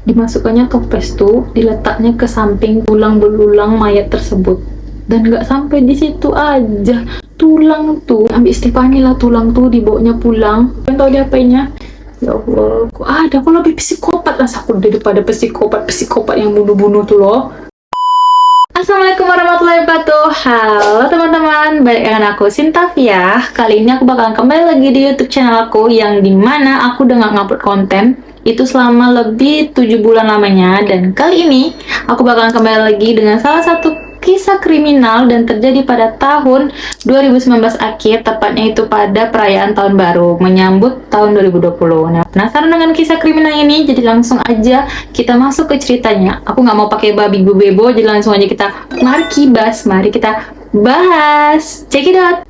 Dimasukkannya toples tuh, diletaknya ke samping tulang belulang mayat tersebut. Dan nggak sampai di situ aja, tulang tuh ambil Stefani lah, tulang tuh dibawanya pulang. Kalian tahu diapainnya? Ya Allah, kok ada, kok lebih psikopat lah aku daripada psikopat yang bunuh-bunuh tuh loh. Assalamualaikum warahmatullahi wabarakatuh. Halo teman-teman, balik dengan aku Sintavia. Kali ini aku bakalan kembali lagi di YouTube channel aku, yang dimana aku udah gak ngupload konten itu selama lebih 7 bulan lamanya. Dan kali ini aku bakalan kembali lagi dengan salah satu kisah kriminal dan terjadi pada tahun 2019 akhir, tepatnya itu pada perayaan tahun baru menyambut tahun 2020. Nah, penasaran dengan kisah kriminal ini? Jadi langsung aja kita masuk ke ceritanya. Aku nggak mau pakai babi bebo, jadi langsung aja kita mari kita bahas. Check it out.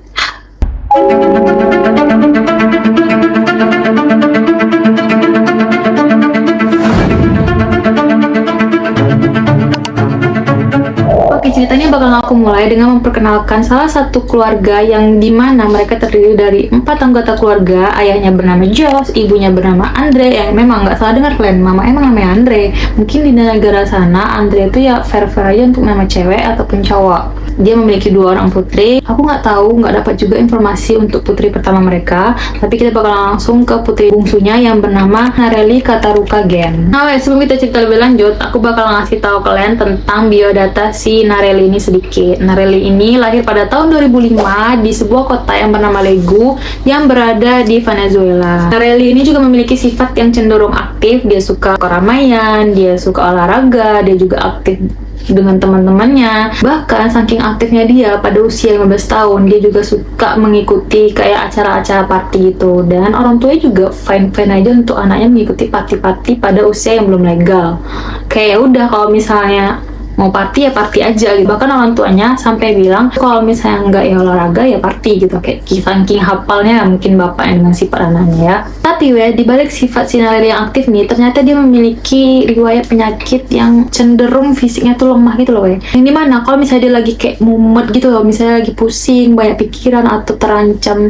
Ceritanya bakal aku mulai dengan memperkenalkan salah satu keluarga yang dimana mereka terdiri dari 4 anggota keluarga. Ayahnya bernama Josh, ibunya bernama Andre, yang memang nggak salah dengar kalian, mama emang namanya Andre. Mungkin di negara sana Andre itu ya fair-fair aja untuk nama cewek ataupun cowok. Dia memiliki 2 orang putri. Aku nggak tahu, nggak dapat juga informasi untuk putri pertama mereka, tapi kita bakal langsung ke putri bungsunya yang bernama Nareli Kataruka Gen. Nah, sebelum kita cerita lebih lanjut, aku bakal ngasih tahu kalian tentang biodata si Nareli ini sedikit. Nareli ini lahir pada tahun 2005 di sebuah kota yang bernama Legu yang berada di Venezuela. Nareli ini juga memiliki sifat yang cenderung aktif. Dia suka keramaian, dia suka olahraga, dia juga aktif dengan teman-temannya. Bahkan saking aktifnya dia, pada usia 15 tahun dia juga suka mengikuti kayak acara-acara party gitu. Dan orang tuanya juga fine-fine aja untuk anaknya mengikuti party-party pada usia yang belum legal. Kayak udah, kalau misalnya mau party ya party aja gitu. Bahkan orang tuanya sampai bilang kalau misalnya nggak ya olahraga ya party gitu. Kayak saking hafalnya mungkin bapaknya dengan sifat anaknya ya. Tapi dibalik sifat si Nareli yang aktif nih, ternyata dia memiliki riwayat penyakit yang cenderung fisiknya tuh lemah gitu loh. Yang dimana kalau misalnya dia lagi kayak mumet gitu loh, misalnya lagi pusing, banyak pikiran atau terancam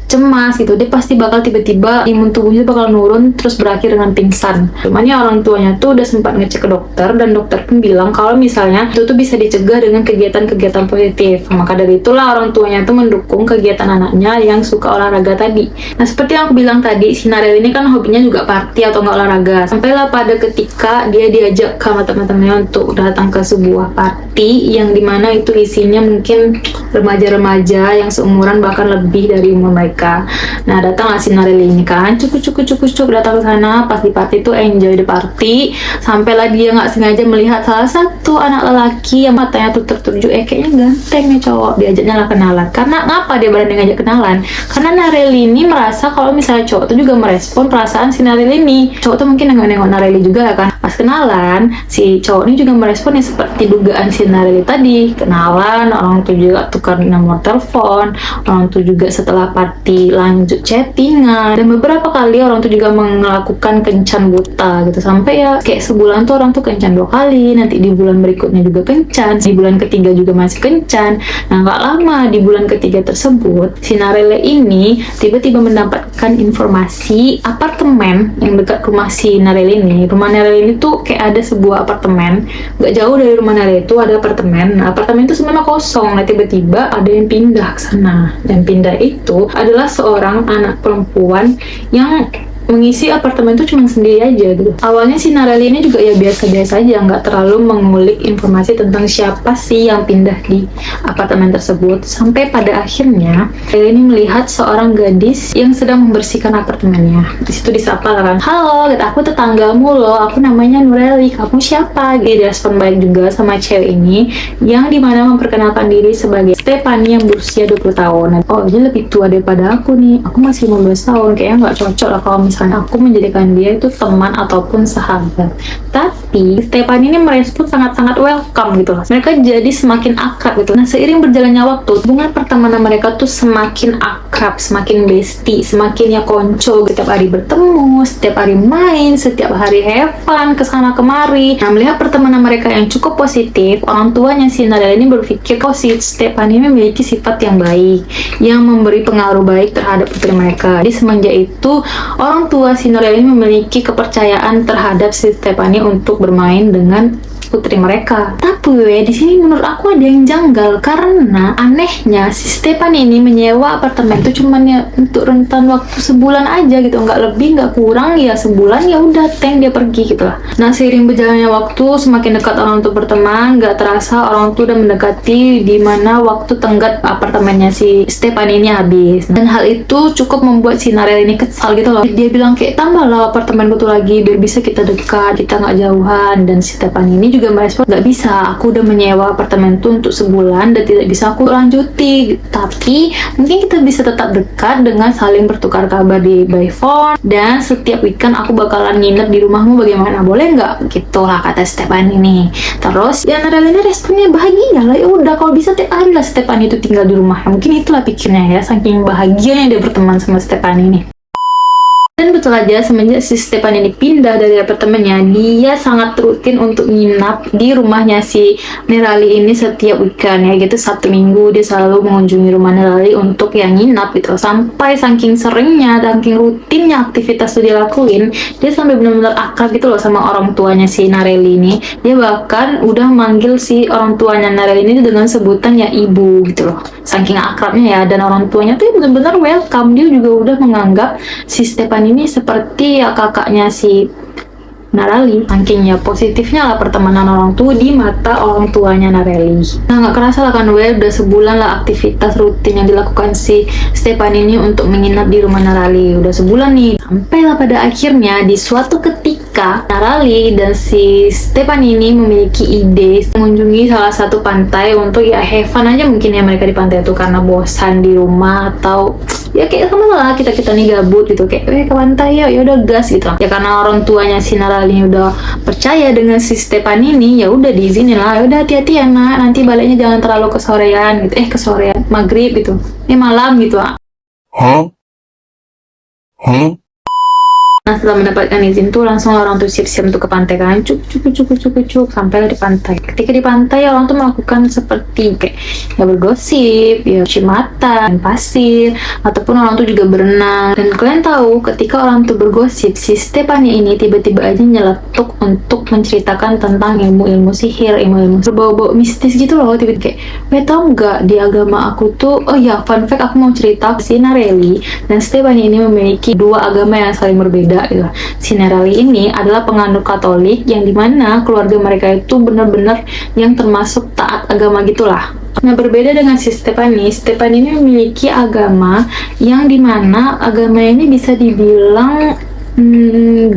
cemas gitu, dia pasti bakal tiba-tiba imun tubuhnya bakal nurun terus berakhir dengan pingsan. Cumannya orang tuanya tuh udah sempat ngecek ke dokter, dan dokter pun bilang kalau misalnya itu tuh bisa dicegah dengan kegiatan-kegiatan positif. Maka dari itulah orang tuanya tuh mendukung kegiatan anaknya yang suka olahraga tadi. Nah, seperti yang aku bilang tadi, si Nareli ini kan hobinya juga party atau nggak olahraga. Sampailah pada ketika dia diajak sama teman-temannya untuk datang ke sebuah party yang dimana itu isinya mungkin remaja-remaja yang seumuran bahkan lebih dari umur mereka. Nah, datanglah si Nareli ini kan, cuk datang ke sana. Pas di party tuh enjoy the party, sampailah dia nggak sengaja melihat salah satu anak lelaki yang matanya tuh tertuju, kayaknya ganteng nih cowok. Diajaknya lah kenalan. Karena ngapa dia berani ngajak kenalan? Karena Nareli ini merasa kalau misalnya cowok tuh juga merespon perasaan si Nareli ini. Cowok tuh mungkin nengok Nareli juga kan. Pas kenalan, si cowok ini juga merespon ya seperti dugaan si Nareli tadi. Kenalan, orang tuh juga tukar nomor telepon, orang tuh juga setelah party lanjut chattingan, dan beberapa kali orang tuh juga melakukan kencan buta gitu. Sampai ya kayak sebulan tuh orang tuh kencan 2 kali, nanti di bulan berikutnya juga kencan, di bulan ketiga juga masih kencan. Nah, nggak lama di bulan ketiga tersebut, si Nareli ini tiba-tiba mendapatkan informasi apartemen yang dekat rumah si Nareli ini. Rumah Nareli ini tuh kayak ada sebuah apartemen, nggak jauh dari rumah Nareli itu ada apartemen. Nah, apartemen itu sebenarnya kosong. Nah, tiba-tiba ada yang pindah ke sana, dan pindah itu adalah seorang anak perempuan yang mengisi apartemen itu cuma sendiri aja gitu. Awalnya si Nareli ini juga ya biasa-biasa aja, nggak terlalu mengulik informasi tentang siapa sih yang pindah di apartemen tersebut. Sampai pada akhirnya Nareli ini melihat seorang gadis yang sedang membersihkan apartemennya. Di situ disapa kan, "Halo, aku tetanggamu loh, aku namanya Nureli, kamu siapa?" Dia respon baik juga sama cewek ini, yang dimana memperkenalkan diri sebagai Stefani yang berusia 20 tahun. Oh, dia lebih tua daripada aku nih, aku masih 15 tahun, kayaknya nggak cocok lah kalau misalnya aku menjadikan dia itu teman ataupun sahabat. Tapi Tapi Stepan ini merespon sangat-sangat welcome gitu loh. Mereka jadi semakin akrab gitu. Nah, seiring berjalannya waktu, hubungan pertemanan mereka tuh semakin akrab, semakin bestie, semakin ya konco. Setiap hari bertemu, setiap hari main, setiap hari have fun, kesana kemari. Nah, melihat pertemanan mereka yang cukup positif, orang tuanya si Narelle ini berpikir kalau si Stepan ini memiliki sifat yang baik, yang memberi pengaruh baik terhadap putri mereka. Jadi semenjak itu, orang tua si Narelle ini memiliki kepercayaan terhadap si Stephanie untuk bermain dengan putri mereka. Tapi di sini menurut aku ada yang janggal, karena anehnya si Stephanie ini menyewa apartemen itu cuman ya untuk rentan waktu sebulan aja gitu, nggak lebih nggak kurang, ya sebulan ya udah tank dia pergi gitu lah. Nah, seiring berjalannya waktu, semakin dekat orang tuh berteman, nggak terasa orang tuh udah mendekati di mana waktu tenggat apartemennya si Stephanie ini habis. Dan hal itu cukup membuat si Narelle ini kesal gitu loh. Dia bilang kayak, tambahlah apartemenku tuh lagi biar bisa kita dekat, kita nggak jauhan. Dan si Stephanie ini juga merespon, nggak bisa, aku udah menyewa apartemen tuh untuk sebulan dan tidak bisa aku lanjuti, tapi mungkin kita bisa tetap dekat dengan saling bertukar kabar di by phone, dan setiap weekend aku bakalan nginep di rumahmu, bagaimana, boleh nggak? Gitulah kata Stepan ini. Terus ya Narelle ini responnya bahagia lah, ya udah kalau bisa tiap hari lah Stepan itu tinggal di rumah. Mungkin itulah pikirnya ya, saking bahagianya dia berteman sama Stepan ini. Dan betul aja, semenjak si Stepan ini pindah dari apartemennya, dia sangat rutin untuk nginap di rumahnya si Nerali ini setiap weekend ya gitu. Sabtu Minggu dia selalu mengunjungi rumah Nerali untuk yang nginap gitu. Sampai saking seringnya, saking rutinnya aktivitas itu dilakuin, dia sampai benar-benar akrab gitu loh sama orang tuanya si Narelle ini. Dia bahkan udah manggil si orang tuanya Narelle ini dengan sebutan ya ibu gitu loh. Saking akrabnya ya, dan orang tuanya tuh benar-benar welcome. Dia juga udah menganggap si Stepan ini seperti ya kakaknya si Narali. Saking positifnya lah pertemanan orang tua di mata orang tuanya Narelle. Nah, nggak kerasa lah kan udah sebulan lah aktivitas rutin yang dilakukan si Stepan ini untuk menginap di rumah Narelle. Udah sebulan nih, sampailah pada akhirnya di suatu ketika Narelle dan si Stepan ini memiliki ide mengunjungi salah satu pantai untuk ya have fun aja mungkin ya mereka di pantai itu, karena bosan di rumah atau ya kayak sama lah kita nih gabut gitu, kayak ke pantai ya udah gas gitu ya. Karena orang tuanya si Narelle ini udah percaya dengan si Stepan ini, ya udah diizinin lah, ya udah hati-hati ya nak, nanti baliknya jangan terlalu kesorean gitu, kesorean maghrib gitu, malam gitu. Nah, setelah mendapatkan izin tuh langsung orang tuh siap-siap untuk ke pantai kan, cuk sampailah di pantai. Ketika di pantai orang tuh melakukan seperti kayak ya bergosip, ya cuci mata, pasir, ataupun orang tuh juga berenang. Dan kalian tahu ketika orang tuh bergosip, si Stephanie ini tiba-tiba aja nyeletuk untuk menceritakan tentang ilmu-ilmu sihir, ilmu-ilmu berbau-bau mistis gitu loh. Tiba-tiba kayak, tau nggak di agama aku tuh, oh ya fun fact aku mau cerita, si Narelle dan Stephanie ini memiliki dua agama yang saling berbeda. Si Narelle ini adalah penganut Katolik yang dimana keluarga mereka itu benar-benar yang termasuk taat agama gitulah. Nah, berbeda dengan si Stephanie ini memiliki agama yang dimana agama ini bisa dibilang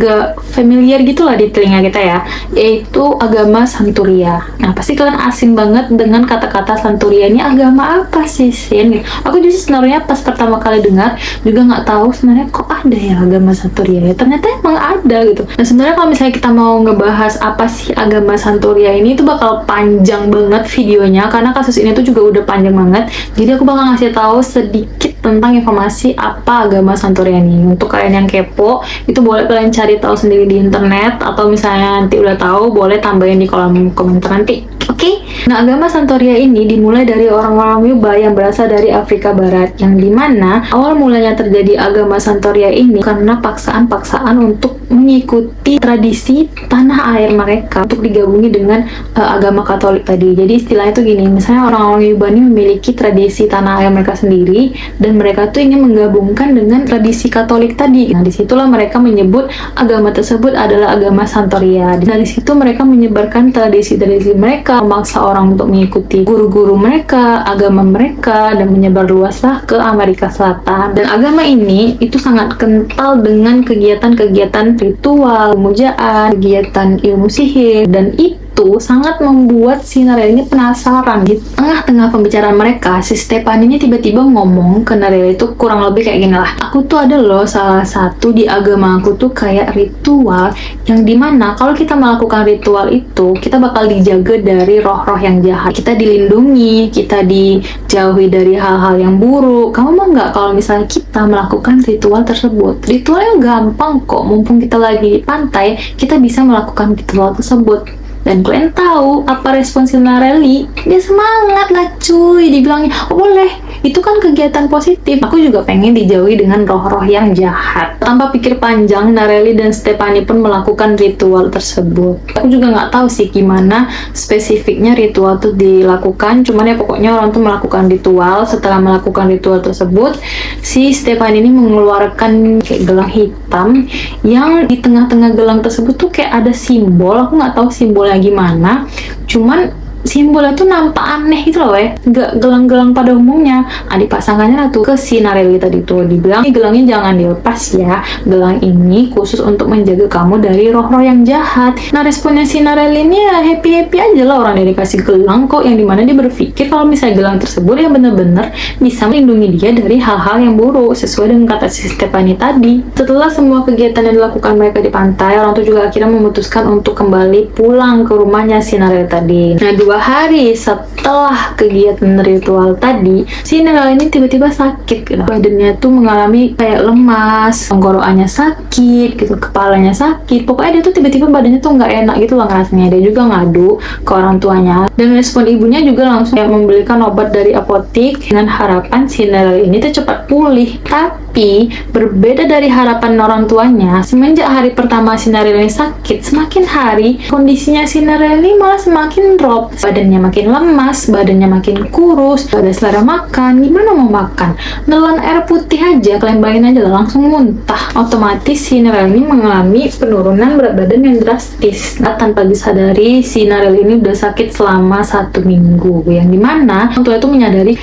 gak familiar gitulah di telinga kita ya, yaitu agama Santuria. Nah, pasti kalian asing banget dengan kata-kata Santuria. Ini agama apa sih, Sin? Aku juga sebenarnya pas pertama kali dengar juga nggak tahu sebenarnya kok ada ya agama Santuria ya. Ternyata emang ada gitu. Nah, sebenarnya kalau misalnya kita mau ngebahas apa sih agama Santuria ini, itu bakal panjang banget videonya karena kasus ini tuh juga udah panjang banget. Jadi aku bakal ngasih tahu sedikit tentang informasi apa agama Santuria ini. Untuk kalian yang kepo, itu boleh kalian cari tahu sendiri di internet, atau misalnya nanti udah tahu boleh tambahin di kolom komentar nanti. Oke? Nah, agama Santoria ini dimulai dari orang-orang Yuba yang berasal dari Afrika Barat, yang dimana awal mulanya terjadi agama Santoria ini karena paksaan-paksaan untuk mengikuti tradisi tanah air mereka untuk digabungi dengan agama Katolik tadi. Jadi istilahnya itu gini, misalnya orang-orang Yuba ini memiliki tradisi tanah air mereka sendiri dan mereka tuh ingin menggabungkan dengan tradisi Katolik tadi. Nah, disitulah mereka menyebut agama tersebut adalah agama Santoria. Dari situ mereka menyebarkan tradisi-tradisi mereka, memaksa orang untuk mengikuti guru-guru mereka, agama mereka, dan menyebar luaslah ke Amerika Selatan. Dan agama ini itu sangat kental dengan kegiatan-kegiatan ritual, pemujaan, kegiatan ilmu sihir, dan itu itu sangat membuat si Nareli ini penasaran. Di tengah-tengah pembicaraan mereka, si Stephanie ini tiba-tiba ngomong ke Nareli itu kurang lebih kayak gini lah. Aku tuh ada loh salah satu di agama aku tuh kayak ritual yang dimana kalau kita melakukan ritual itu kita bakal dijaga dari roh-roh yang jahat. Kita dilindungi, kita dijauhi dari hal-hal yang buruk. Kamu mau nggak kalau misalnya kita melakukan ritual tersebut? Ritualnya gampang kok, mumpung kita lagi di pantai, kita bisa melakukan ritual tersebut. Dan kalian tahu apa respon si Nareli? Dia semangat lah cuy, dibilangnya, oh boleh, itu kan kegiatan positif. Aku juga pengen dijauhi dengan roh-roh yang jahat. Tanpa pikir panjang, Nareli dan Stephanie pun melakukan ritual tersebut. Aku juga nggak tahu sih gimana spesifiknya ritual itu dilakukan, cuman ya pokoknya orang tuh melakukan ritual. Setelah melakukan ritual tersebut, si Stephanie ini mengeluarkan kayak gelang hitam yang di tengah-tengah gelang tersebut tuh kayak ada simbol. Aku nggak tahu simbolnya gimana, cuman simbolnya tuh nampak aneh gitu loh nggak gelang-gelang pada umumnya. Dipasangkannya lah tuh ke si Nareli tadi tuh, dibilang ini gelangnya jangan dilepas ya, gelang ini khusus untuk menjaga kamu dari roh-roh yang jahat. Nah responnya si Nareli ini ya happy-happy aja lah, orang dia dikasih gelang kok, yang dimana dia berpikir kalau misalnya gelang tersebut ya bener-bener bisa melindungi dia dari hal-hal yang buruk sesuai dengan kata si Stephanie tadi. Setelah semua kegiatan yang dilakukan mereka di pantai, orang tuh juga akhirnya memutuskan untuk kembali pulang ke rumahnya si Nareli tadi. Nah 2 hari setelah kegiatan ritual tadi, si Nareli ini tiba-tiba sakit gitu. Badannya tuh mengalami kayak lemas, tenggorokannya sakit gitu, kepalanya sakit. Pokoknya dia tuh tiba-tiba badannya tuh nggak enak gitu lah rasanya. Dia juga ngadu ke orang tuanya. Dan respon ibunya juga langsung kayak membelikan obat dari apotik dengan harapan si Nareli ini tuh cepat pulih. Tapi berbeda dari harapan orang tuanya, semenjak hari pertama si Nareli ini sakit, semakin hari kondisinya si Nareli malah semakin drop. Badannya makin lemas, badannya makin kurus, gak ada selera makan. Gimana mau makan? Nelan air putih aja, kalian bayangin aja lah, langsung muntah. Otomatis si Nareli ini mengalami penurunan berat badan yang drastis. Nah, tanpa disadari, si Nareli ini udah sakit selama 1 minggu. Yang dimana orang tua itu menyadari,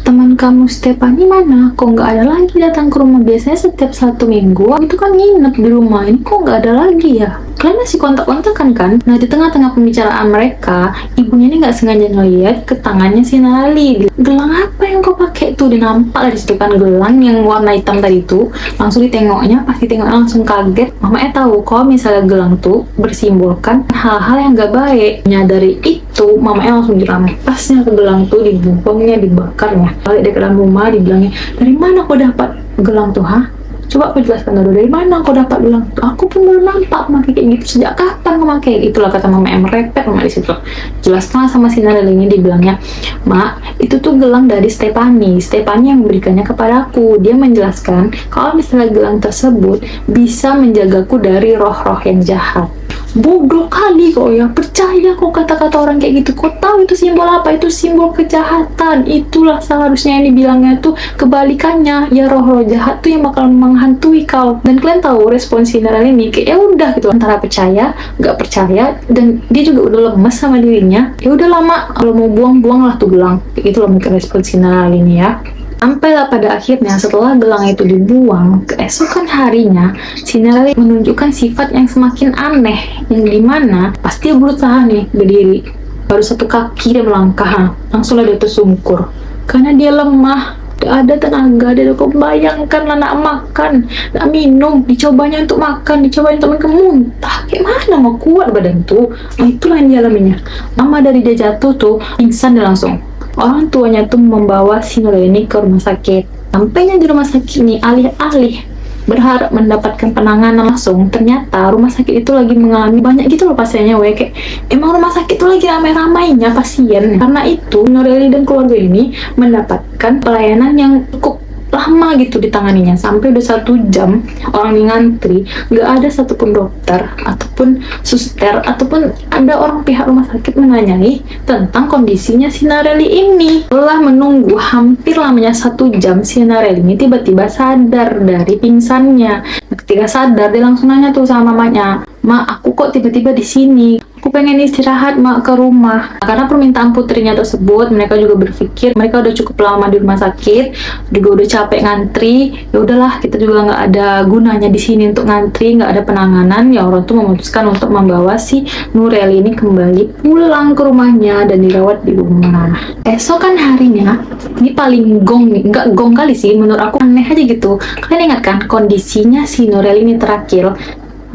teman kamu Stephanie mana? Kok nggak ada lagi datang ke rumah? Biasanya setiap 1 minggu itu kan nginep di rumah, ini kok nggak ada lagi ya? Kalian masih kontak-kontakan kan? Nah di tengah-tengah pembicaraan mereka, ibunya ini nggak sengaja ngeliat ke tangannya si Nareli. Gelang apa yang kau pakai tuh? Dinampak dari situ kan gelang yang warna hitam tadi tuh. Langsung ditengoknya, pas ditengoknya langsung kaget. Mamanya tahu kalau misalnya gelang tuh bersimbolkan hal-hal yang nggak baik. Dari itu mamanya langsung dirampasnya ke gelang tuh, dibuangnya, dibakarnya. Balik dia ke dalam rumah, dibilangnya, dari mana kau dapat gelang tuh, ha? Coba aku jelaskan dulu, dari mana kau dapat gelang tuh? Aku pun belum nampak pakai kayak gitu. Sejak kapan kau pakai? Itulah kata mama yang merepet mama di situ. Jelaskan sama si Nareli ini, dibilangnya, Mak, itu tuh gelang dari Stephanie. Stephanie yang memberikannya kepada aku. Dia menjelaskan kalau misalnya gelang tersebut bisa menjagaku dari roh-roh yang jahat. Bodoh kali kok ya, percaya kok kata-kata orang kayak gitu. Kau tahu itu simbol apa? Itu simbol kejahatan. Itulah seharusnya yang dibilangnya tuh kebalikannya, ya roh-roh jahat tuh yang bakal menghantui kau. Dan kalian tahu respon si Nareli ini kayak ya udah gitu, antara percaya nggak percaya, dan dia juga udah lemes sama dirinya. Ya udah lama, kalau mau buang-buang lah tuh gelang. Kayak gitu loh mungkin respon si Nareli ini ya. Sampailah pada akhirnya setelah gelang itu dibuang, keesokan harinya si Nareli menunjukkan sifat yang semakin aneh, yang dimana pasti dia berusaha nih berdiri, baru 1 kaki dia melangkah, langsunglah dia tersungkur karena dia lemah, gak ada tenaga. Dia kok bayangkan lah nak makan, nak minum, dicobanya untuk makan, dicobanya untuk muntah, kayak mana mau kuat badan tuh. Nah itulah yang dialaminya. Lama dari dia jatuh tuh pingsan dia langsung. Orang tuanya tuh membawa si Nareli ini ke rumah sakit. Sampainya di rumah sakit ini, alih-alih berharap mendapatkan penanganan langsung, ternyata rumah sakit itu lagi mengalami banyak gitu loh pasiennya. Kayak emang rumah sakit itu lagi ramai-ramainya pasien. Karena itu Nareli dan keluarga ini mendapatkan pelayanan yang cukup lama gitu ditanganinya, sampai udah 1 jam orang ini ngantri, nggak ada satupun dokter ataupun suster ataupun ada orang pihak rumah sakit menanyai tentang kondisinya si Nareli ini. Setelah menunggu hampir lamanya 1 jam, si Nareli ini tiba-tiba sadar dari pingsannya. Ketika sadar dia langsung nanya tuh sama mamanya, "Ma, aku kok tiba-tiba di sini? Aku pengen istirahat mak ke rumah. Karena permintaan putrinya tersebut, mereka juga berpikir mereka udah cukup lama di rumah sakit, juga udah capek ngantri. Ya udahlah, kita juga nggak ada gunanya di sini untuk ngantri, nggak ada penanganan. Ya orang tuh memutuskan untuk membawa si Nureli ini kembali pulang ke rumahnya dan dirawat di rumah. Esokan harinya, ini paling gong nih, nggak gong kali sih, menurut aku aneh aja gitu. Kalian ingat kan kondisinya si Nureli ini terakhir?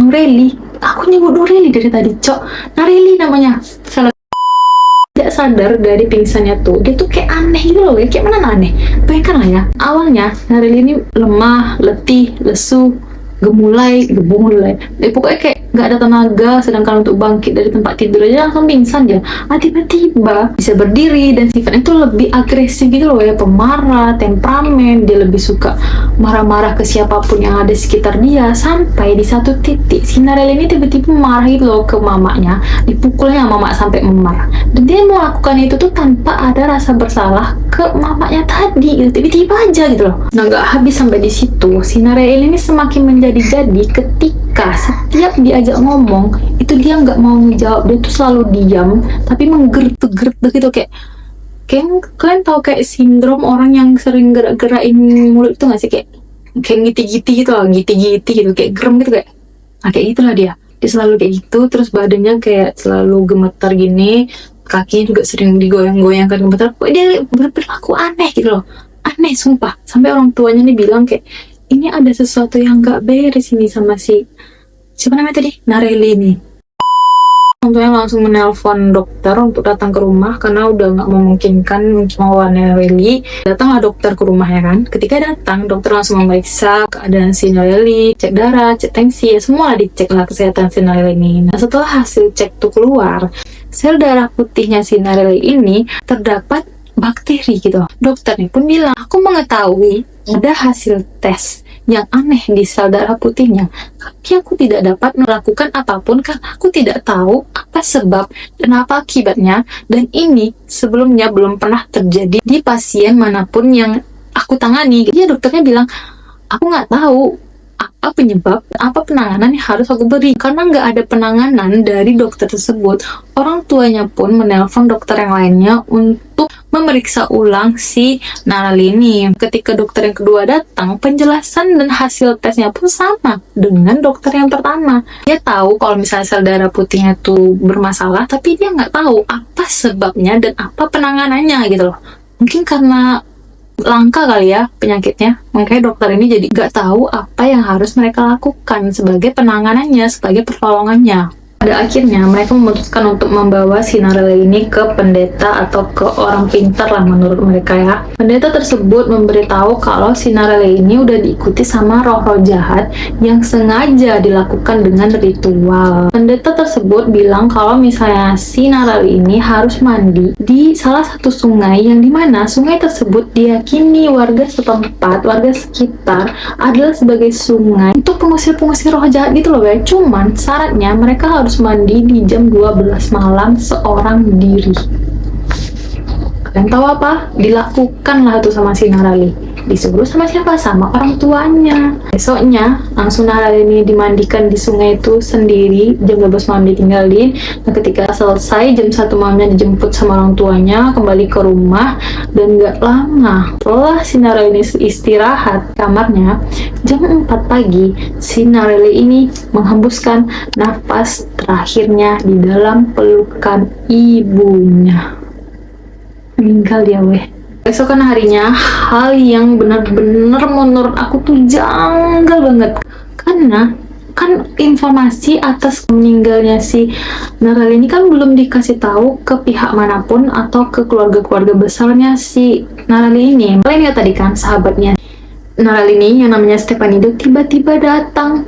Nureli, aku nyebut Nureli dari tadi, Cok. Nareli namanya. Salah, tidak sadar dari pingsannya tuh, dia tuh kayak aneh gitu loh ya. Kayak mana aneh? Bayangkan lah ya, awalnya Nareli ini lemah, letih, lesu, gemulai. Pokoknya kayak nggak ada tenaga, sedangkan untuk bangkit dari tempat tidur aja langsung pingsan ya. Tiba-tiba bisa berdiri dan sifatnya itu lebih agresif gitu loh ya, pemarah, temperamen, dia lebih suka marah-marah ke siapapun yang ada di sekitar dia. Sampai di satu titik si Nareli ini tiba-tiba marah gitu loh ke mamanya, dipukulnya mama sampai memar, dan dia melakukan itu tuh tanpa ada rasa bersalah ke mamanya tadi gitu. Tiba-tiba aja gitu loh. Nah, nggak habis sampai di situ, si Nareli ini semakin menjadi-jadi ketika setiap diajak ngomong itu dia nggak mau menjawab. Dia tuh selalu diam tapi menggertu-gertu gitu, kayak kalian tahu kayak sindrom orang yang sering gerak-gerakin mulut itu nggak sih, kayak ngiti-ngiti gitu loh, ngiti-ngiti gitu, kayak gerem gitu, kayak gitulah dia selalu kayak gitu. Terus badannya kayak selalu gemetar gini, kakinya juga sering digoyang-goyangkan gemetar. Kok dia berperilaku aneh gitu loh, aneh sumpah. Sampai orang tuanya nih bilang kayak ini ada sesuatu yang nggak beres ini sama si siapa namanya tadi, Nareli ini. Orang tuanya langsung menelpon dokter untuk datang ke rumah karena udah nggak memungkinkan membawa Nareli. Datanglah dokter ke rumahnya kan. Ketika datang, dokter langsung memeriksa keadaan si Nareli, cek darah, cek tensi, ya semua dicek lah kesehatan si Nareli ini. Nah, setelah hasil cek tuh keluar, sel darah putihnya si Nareli ini terdapat bakteri gitu. Dokternya pun bilang, aku mengetahui ada hasil tes yang aneh di sel darah putihnya, tapi aku tidak dapat melakukan apapun karena aku tidak tahu apa sebab dan apa akibatnya, dan ini sebelumnya belum pernah terjadi di pasien manapun yang aku tangani. Dia dokternya bilang, aku nggak tahu apa penyebab, apa penanganan yang harus aku beri. Karena nggak ada penanganan dari dokter tersebut, orang tuanya pun menelpon dokter yang lainnya untuk memeriksa ulang si Nareli ini. Ketika dokter yang kedua datang, penjelasan dan hasil tesnya pun sama dengan dokter yang pertama. Dia tahu kalau misalnya sel darah putihnya tuh bermasalah, tapi dia nggak tahu apa sebabnya dan apa penanganannya gitu loh. Mungkin karena langka kali ya penyakitnya, makanya dokter ini jadi nggak tahu apa yang harus mereka lakukan sebagai penanganannya, sebagai pertolongannya. Pada akhirnya mereka memutuskan untuk membawa si Nareli ini ke pendeta atau ke orang pintar lah menurut mereka ya. Pendeta tersebut memberitahu kalau si Nareli ini udah diikuti sama roh-roh jahat yang sengaja dilakukan dengan ritual. Pendeta tersebut bilang kalau misalnya si Nareli ini harus mandi di salah satu sungai, yang dimana sungai tersebut diyakini warga setempat, warga sekitar adalah sebagai sungai untuk pengusir-pengusir roh jahat gitu loh ya. Cuman syaratnya mereka harus mandi di jam 12 malam seorang diri. Kalian tahu apa? Dilakukan lah itu sama si Nareli. Disuruh sama siapa? Sama orang tuanya. Besoknya langsung Nareli ini dimandikan di sungai itu sendiri, jam 12 malam ditinggalin. Nah, ketika selesai jam 1 malamnya dijemput sama orang tuanya kembali ke rumah. Dan gak lama setelah si Nareli ini istirahat kamarnya, jam 4 pagi si Nareli ini menghembuskan nafas terakhirnya di dalam pelukan ibunya. Meninggal dia weh. Besokan harinya, hal yang benar-benar menurut aku tuh janggal banget, karena kan informasi atas meninggalnya si Nareli ini kan belum dikasih tahu ke pihak manapun atau ke keluarga-keluarga besarnya si Nareli ini. Kalian lihat tadi kan sahabatnya Nareli ini yang namanya Stephanie itu tiba-tiba datang,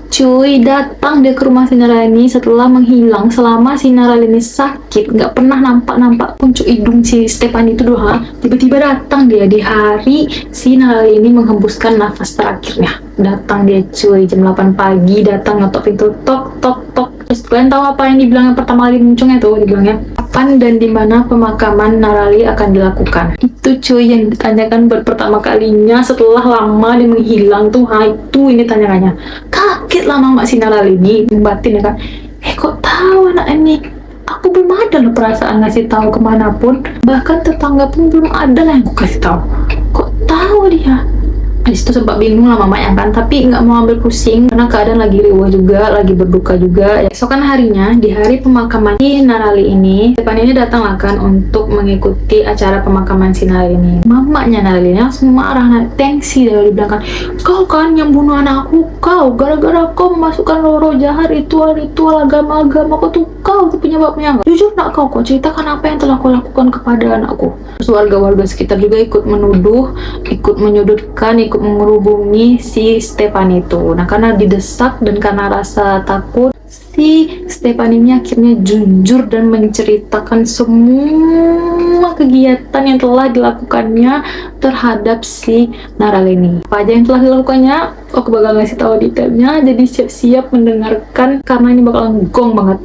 datang dia ke rumah si Nareli ini setelah menghilang selama si Nareli ini sakit, nggak pernah nampak puncuk hidung si Stephanie itu doang. Tiba-tiba datang dia di hari si Nareli ini menghembuskan nafas terakhirnya. Datang dia jam 8 pagi, datang ngetok pintu, tok. Terus kalian tahu apa yang dibilang yang pertama kali munculnya tuh? Dibilangnya kapan dan di mana pemakaman Nareli akan dilakukan. Itu yang ditanyakan buat pertama kalinya setelah lama dia menghilang tuh. Itu ini tanyaannya. Kaget lah mama si Nareli ini batin ya kan. Kok tahu anak ini? Aku aku belum ada loh perasaan ngasih tahu kemanapun, bahkan tetangga pun belum ada lah yang aku kasih tahu. Kok tahu dia? Di situ sempat bingung lah mamanya kan, tapi nggak mau ambil pusing karena keadaan lagi riuh juga, lagi berduka juga. Esokan harinya, di hari pemakaman si Narali ini, Stephanie ini datang kan untuk mengikuti acara pemakaman si Narali ini. Mamanya Narali ini langsung marah, tengsi, dan dibilang kan, kau kan yang bunuh anakku, kau gara-gara kau memasukkan loro jahat, ritual agama-agama, kau tuh penyebabnya. Jujur nak kau ceritakan apa yang telah kau lakukan kepada anakku. Terus warga-warga sekitar juga ikut menuduh, ikut menyudutkan, ikut menghubungi si Stephanie itu. Nah, karena didesak dan karena rasa takut, si Stephanie ini akhirnya jujur dan menceritakan semua kegiatan yang telah dilakukannya terhadap si Narali ini. Apa aja yang telah dilakukannya, aku bakal ngasih tahu detailnya, jadi siap-siap mendengarkan karena ini bakalan gong banget.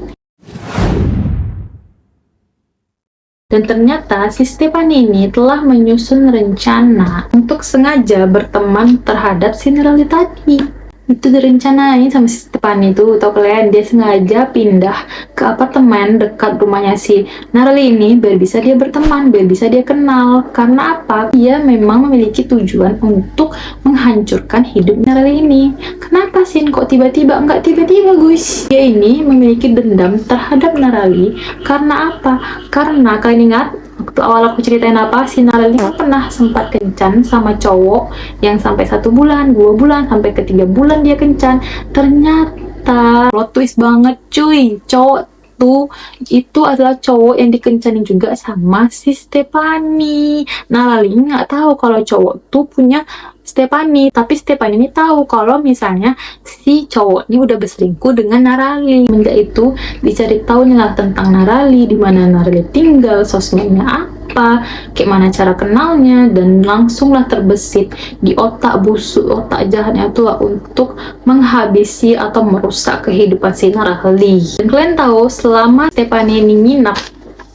Dan ternyata si Stephanie ini telah menyusun rencana untuk sengaja berteman terhadap si Narali tadi. Itu direncanain sama si Stephanie itu, tau kalian, dia sengaja pindah ke apartemen dekat rumahnya si Narali ini biar bisa dia berteman, biar bisa dia kenal. Karena apa? Dia memang memiliki tujuan untuk menghancurkan hidup Narali ini. Kenapa sih kok tiba-tiba? Enggak tiba-tiba guys, dia ini memiliki dendam terhadap Narali. Karena apa? Karena kalian ingat waktu awal aku ceritain apa, si Narali pernah sempat kencan sama cowok yang sampai 1 bulan, 2 bulan, sampai ke 3 bulan dia kencan. Ternyata plot twist banget cuy, cowok tuh itu adalah cowok yang dikencani juga sama si Stephanie. Narali nggak tahu kalau cowok tuh punya Stephanie, tapi Stephanie ini tahu kalau misalnya si cowok ini udah berselingkuh dengan Narali. Semenjak itu dicari tahu lah tentang Narali, di mana Narali tinggal, sosmednya apa, kayak mana cara kenalnya, dan langsunglah terbesit di otak busuk, otak jahatnya tuh untuk menghabisi atau merusak kehidupan si Narali. Dan kalian tahu selama Stephanie ini nginap,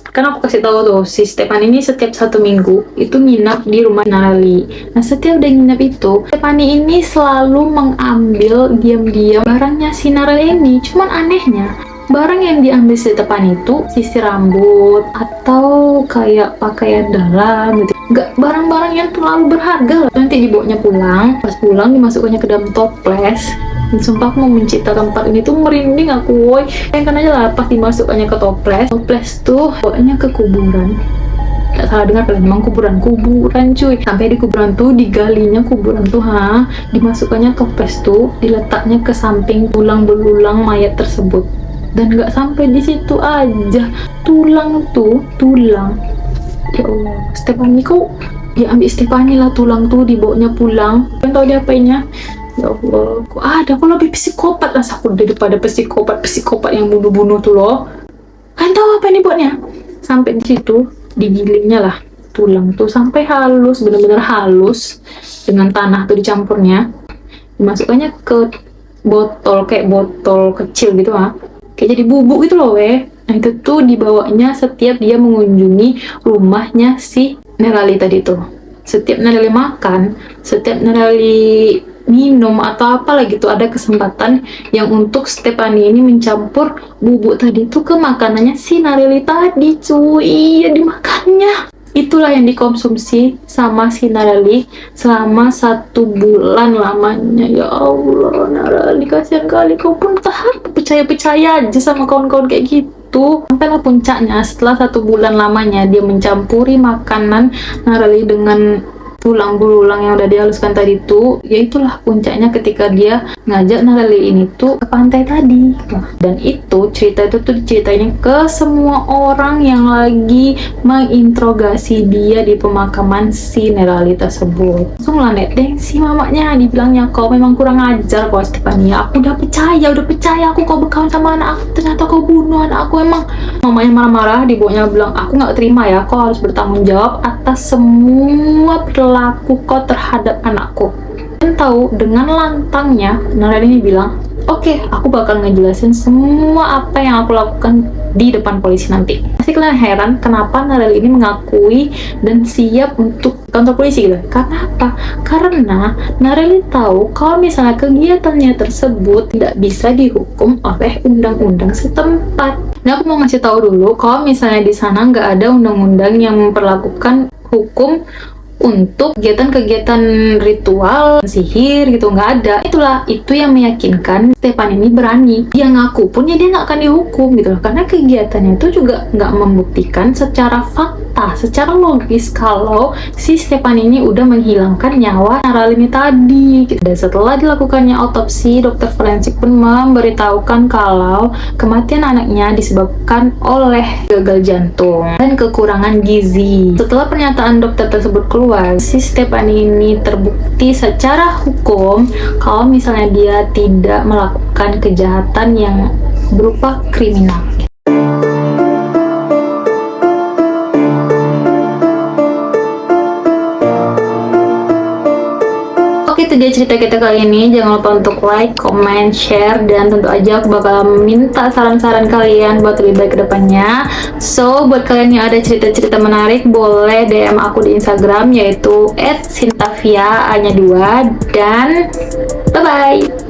kan aku kasih tahu tuh si Stephanie ini setiap 1 minggu itu nginap di rumah Narali. Nah, setiap dia nginap itu, Stephanie ini selalu mengambil diam-diam barangnya si Narali ini. Cuman anehnya, barang yang diambil si Stephanie itu sisir rambut atau kayak pakaian dalam gitu, nggak barang-barang yang terlalu berharga. Nanti dibawanya pulang, pas pulang dimasukkannya ke dalam toples. Dan sumpah aku mau mencipta tempat ini tuh merinding aku, woy. Yang kan aja lah pas dimasukkannya ke toples tuh bawanya ke kuburan. Gak salah dengar kalian, emang kuburan cuy. Sampai di kuburan tuh digalinya kuburan tuh, dimasukkannya toples tuh, diletaknya ke samping tulang belulang mayat tersebut. Dan gak sampai di situ aja, tulang. Ya Allah, Stephanie kok diambil Stephanie lah tulang tuh, dibawanya pulang. Kalian tahu dia apainnya? Ya Allah, kok ada, kok lebih psikopat lah aku daripada psikopat yang bunuh-bunuh tuh loh. Kalian tahu apa ini buatnya? Sampai di situ digilingnya lah tulang tuh sampai halus, bener-bener halus, dengan tanah tuh dicampurnya, dimasukkannya ke botol, kayak botol kecil gitu kayak jadi bubuk gitu loh weh. Nah itu tuh dibawanya setiap dia mengunjungi rumahnya si Narali tadi tuh. Setiap Narali makan, setiap Narali minum atau apa lagi tuh, ada kesempatan yang untuk Stephanie ini mencampur bubuk tadi tuh ke makanannya si Narali tadi cuy. Ya dimakannya. Itulah yang dikonsumsi sama si Narali selama 1 bulan lamanya. Ya Allah, Narali kasihan kali, kau pun tahap percaya aja sama kawan-kawan kayak gitu. Sampailah puncaknya setelah 1 bulan lamanya dia mencampuri makanan Narali dengan tulang belulang yang udah dihaluskan tadi tuh. Ya itulah puncaknya ketika dia ngajak Narali ini tuh ke pantai tadi. Dan itu cerita itu tuh diceritain ke semua orang yang lagi menginterogasi dia di pemakaman si Narali tersebut. Langsung lah si mamanya, dibilangnya kau memang kurang ajar kok Stephanie. Aku udah percaya aku kau berkawan sama anak aku, ternyata kau bunuh anak aku. Emang mamanya marah-marah, dibawanya bilang aku nggak terima ya, kau harus bertanggung jawab atas semua perilaku kau terhadap anakku. Dan tahu dengan lantangnya Narali ini bilang, Oke, aku bakal ngejelasin semua apa yang aku lakukan di depan polisi nanti. Pasti kalian heran kenapa Narel ini mengakui dan siap untuk kantor polisi gitu. Karena apa? Karena Narel tahu kalau misalnya kegiatannya tersebut tidak bisa dihukum oleh undang-undang setempat. Nah, aku mau ngasih tahu dulu kalau misalnya di sana nggak ada undang-undang yang memperlakukan hukum untuk kegiatan-kegiatan ritual sihir gitu, nggak ada. Itulah itu yang meyakinkan Stefan ini berani, dia ngaku pun ya dia nggak akan dihukum gitu loh, karena kegiatannya itu juga nggak membuktikan secara fakta, secara logis kalau si Stefan ini udah menghilangkan nyawa Narel ini tadi gitu. Dan setelah dilakukannya otopsi, dokter forensik pun memberitahukan kalau kematian anaknya disebabkan oleh gagal jantung dan kekurangan gizi. Setelah pernyataan dokter tersebut keluar, si Stefan ini terbukti secara hukum kalau misalnya dia tidak melakukan kejahatan yang berupa kriminal. Oke, itu dia cerita kita kali ini. Jangan lupa untuk like, comment, share, dan tentu aja aku bakal minta saran-saran kalian buat lebih baik ke depannya. So, buat kalian yang ada cerita-cerita menarik, boleh DM aku di Instagram, yaitu @sintavia hanya 2, dan bye-bye!